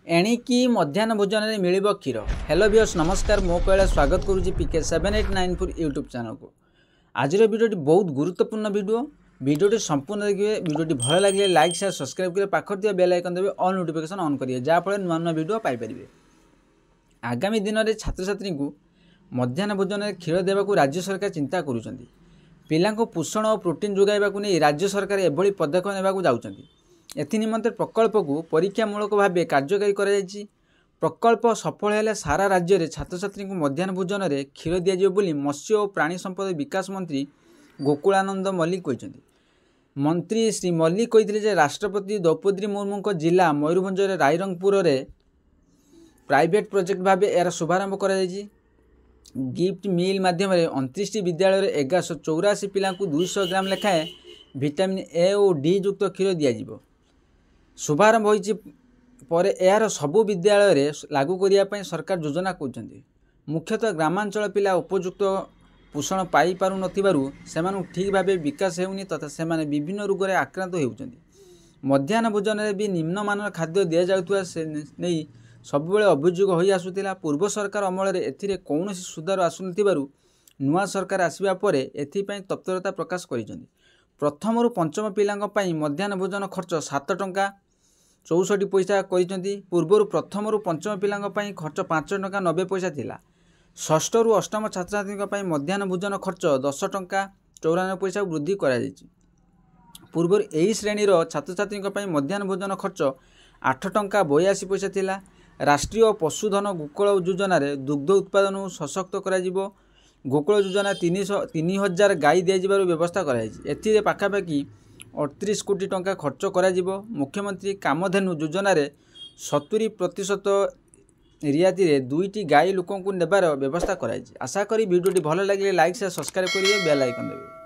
एणिकी मध्याह्न भोजन में मिल क्षीर। हेलो व्यूअर्स नमस्कार, मो कहला स्वागत करुच्ची PK7894 यूट्यूब चैनल को। आज भिडियोटी बहुत गुरुत्वपूर्ण भिडियोटी संपूर्ण देखिए। भिडियोटी भल लगे लाइक शेयर सब्सक्राइब करेंगे, पाखर दिया बेल आइकन देवे ऑल नोटिफिकेशन ऑन करेंगे, जहाँफल नुआ नुआ भिडियो पाइपर। आगामी दिन में छात्र छात्री को मध्याह्न भोजन में क्षीर देवाक राज्य सरकार चिंता करुँच। पिला पोषण और प्रोटीन जोगाइबा नहीं राज्य सरकार एभली पदक्षेप नेबाकू जाउछन्ति। एनिमंते प्रकल्प को परीक्षामूलक भाव कार्यकारी कर प्रकल्प सफल हेले सारा राज्य में छात्र छात्री को मध्याह्न भोजन में क्षीर दिज्व बोली मत्स्य और प्राणी संपद विकास मंत्री गोकुलानंद मल्लिक कहते। मंत्री श्री मल्लिक कहते राष्ट्रपति द्रौपदी मुर्मू जिला मयूरभंज रायरंगपुर में प्राइवेट प्रोजेक्ट भाव यार शुभारंभ कर गिफ्ट मिल माध्यम 29 विद्यालय 1184 पिला 200 ग्राम लेखाएं विटामिन ए और डी युक्त क्षीर दिज्व। शुभारंभ होपर यार सबु विद्यालय में लागू करने सरकार योजना कर। मुख्यतः ग्रामांचल पिला उपयुक्त पोषण पाई पारु नथिबारु सेमानु ठीक भाव विकास हेउनी तथा सेमाने विभिन्न रोग में आक्रांत होउछन्ति। मध्याह्न भोजन में भी निम्नमान खाद्य दि जाउथुवा से नहीं सबुबले अभियोग होई आसुतिला। पूर्व सरकार अमल एथिरे कौनसी सुधार आसुनथिबारु नुआ सरकार आसिबा परे एथिपई तत्परता प्रकाश करिसेंति। प्रथम रु पंचम पिलांक पई मध्याह्न भोजन खर्च 7 टंका 64 पैसा करिसेंति। पूर्व प्रथम रु पंचम पिलांक पई खर्च 5 टंका 90 पैसा थिला। षष्ठ रु अष्टम छात्र छात्री पई मध्याह्न भोजन खर्च 10 टंका 94 पैसा वृद्धि करा जायछि। पूर्व एही श्रेणी छात्र छात्री पई मध्याह्न भोजन खर्च 8 टंका 82 पैसा थिला। राष्ट्रीय पशुधन गोकुल योजना दुग्ध उत्पादन सशक्त करा जिवो। गोकुल योजना 3000 गाई दिज्वर व्यवस्था कर पाखापाखि 38 कोटी टंका खर्च करा जिवो। मुख्यमंत्री कामधेनु योजना 70% रियायती रे 2टी गाई लोक नेबार व्यवस्था कर। आशा करी वीडियोटी भल लगे लाइक शेयर सब्सक्राइब करेंगे, बेल आइकन देवे।